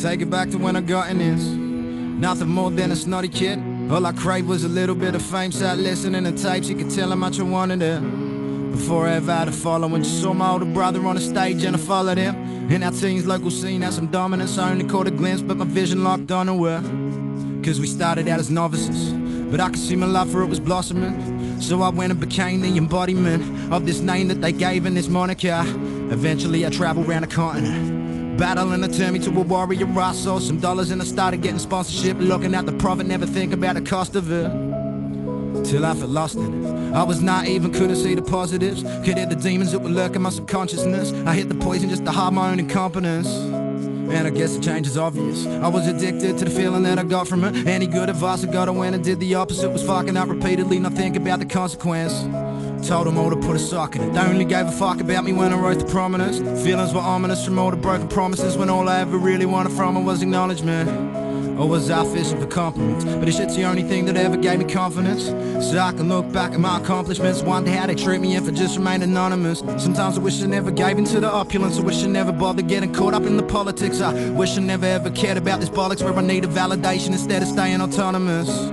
Take it back to when I got in this. Nothing more than a snotty kid. All I craved was a little bit of fame. Sat listening to tapes, you could tell how much I wanted it. Before I ever had a following, just saw my older brother on the stage and I followed him. In our teens local scene had some dominance, I only caught a glimpse, but my vision locked on to her. Cause we started out as novices, but I could see my love for it was blossoming. So I went and became the embodiment of this name that they gave in this moniker. Eventually I traveled around the continent, battling to turn me to a warrior. I saw some dollars and I started getting sponsorship, looking at the profit, never think about the cost of it. Till I felt lost in it. I was naive and couldn't see the positives. Could hear the demons that were lurking my subconsciousness. I hit the poison just to hide my own incompetence. And I guess the change is obvious. I was addicted to the feeling that I got from it. Any good advice I got, I went and did the opposite. Was fucking up repeatedly, not think about the consequence. Told them all to put a sock in it. They only gave a fuck about me when I rose to prominence. Feelings were ominous from all the broken promises, when all I ever really wanted from it was acknowledgement. Or was I fishing for compliments? But this shit's the only thing that ever gave me confidence. So I can look back at my accomplishments, wonder how they treat me if I just remain anonymous. Sometimes I wish I never gave in to the opulence. I wish I never bothered getting caught up in the politics. I wish I never ever cared about this bollocks where I need a validation instead of staying autonomous.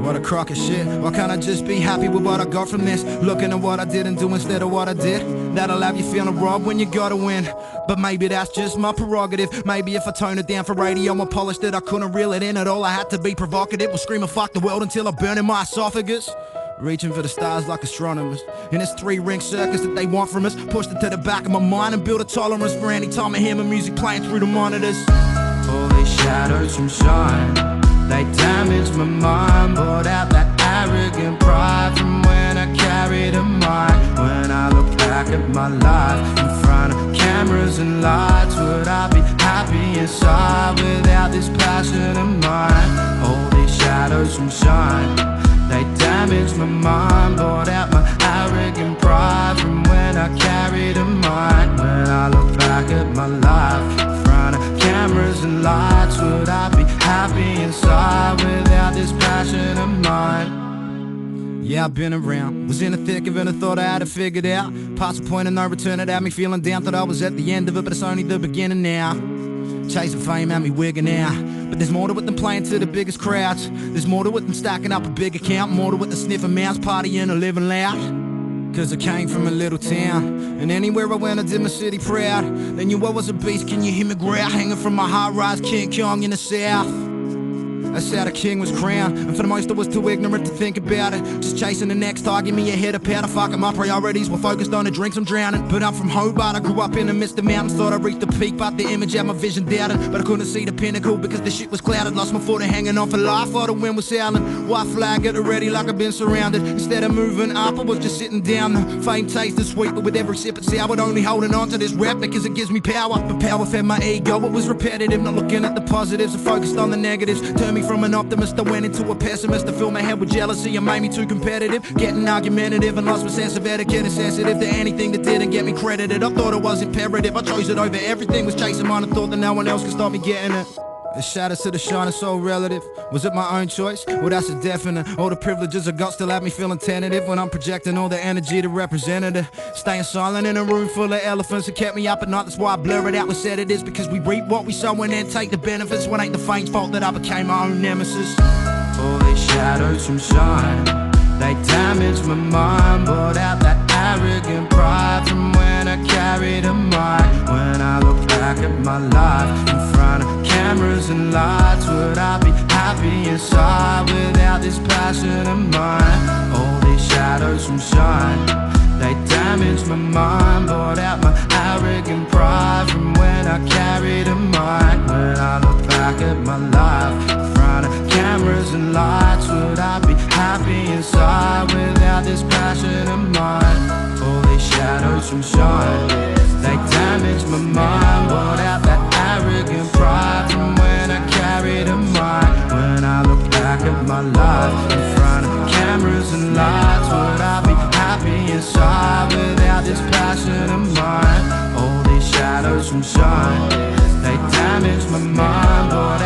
What a crock of shit. Why can't I just be happy with what I got from this? Looking at what I didn't do instead of what I did. That'll have you feeling robbed when you gotta win. But maybe that's just my prerogative. Maybe if I tone it down for radio and polished it, I couldn't reel it in at all. I had to be provocative. We'll scream and fuck the world until I burn in my esophagus. Reaching for the stars like astronomers in this 3-ring circus that they want from us. Pushed it to the back of my mind and built a tolerance for any time I hear my music playing through the monitors. All these shadows from shine, they damage my mind. Brought out that arrogant pride from when I carried a mic. When I look back at my life in front of cameras and lights, would I be happy inside without this passion of mine? All these shadows from shine, they damage my mind. Brought out my arrogant pride from when I carried a mic. When I look back at my life in front of cameras and lights, would I be happy inside without this passion of mine? Yeah, I've been around, was in the thick of it, I thought I had it figured out. Past the point of no return, it had me feeling down. Thought I was at the end of it, but it's only the beginning now. Chasing fame had me wigging out, but there's more to it than playing to the biggest crowds. There's more to it than stacking up a big account. More to it than sniffing mouths, partying or living loud. Cause I came from a little town, and anywhere I went I did my city proud. They knew I was a beast, can you hear me growl? Hanging from my high-rise King Kong in the south. That's how the king was crowned, and for the most I was too ignorant to think about it. Just chasing the next target, me a head of powder. Fucking my priorities were focused on the drinks I'm drowning. But I'm from Hobart, I grew up in the midst of mountains. Thought I reached the peak, but the image had my vision doubted. But I couldn't see the pinnacle because the shit was clouded. Lost my footing hanging on for life, while the wind was howling. White flag at the ready like I've been surrounded. Instead of moving up, I was just sitting down. The fame tasted sweet, but with every sip it's soured. Only holding on to this rap because it gives me power. But power fed my ego, it was repetitive. Not looking at the positives, I focused on the negatives. Turned me from an optimist, I went into a pessimist. I filled my head with jealousy and made me too competitive. Getting argumentative and lost my sense of etiquette and sensitive to anything that didn't get me credited. I thought it was imperative, I chose it over everything. Was chasing mine and thought that no one else could stop me getting it. The shadows to the shine is so relative. Was it my own choice? Well, that's a definite. All the privileges I got still have me feeling tentative when I'm projecting all the energy to representative. Staying silent in a room full of elephants. It kept me up at night, that's why I blur it out with sedatives. Because we reap what we sow and then take the benefits. When ain't the fame's fault that I became my own nemesis. All these shadows from shine, they damage my mind. Brought out that arrogant pride from when I carried a mic. When I look back at my life in front of cameras and lights, would I be happy inside without this passion of mine? All these shadows from shine, they damage my mind. Brought out my arrogant pride from when I carried a mic. When I look back at my life in front of cameras and lights, would I be happy inside without this passion of mine? All these shadows from shine, they damage my mind. Brought out that arrogant pride from when I carried a mic. When I look back at my life in front of cameras and lights, would I be happy inside without this passion of mine? All these shadows from shine, they damage my mind. Brought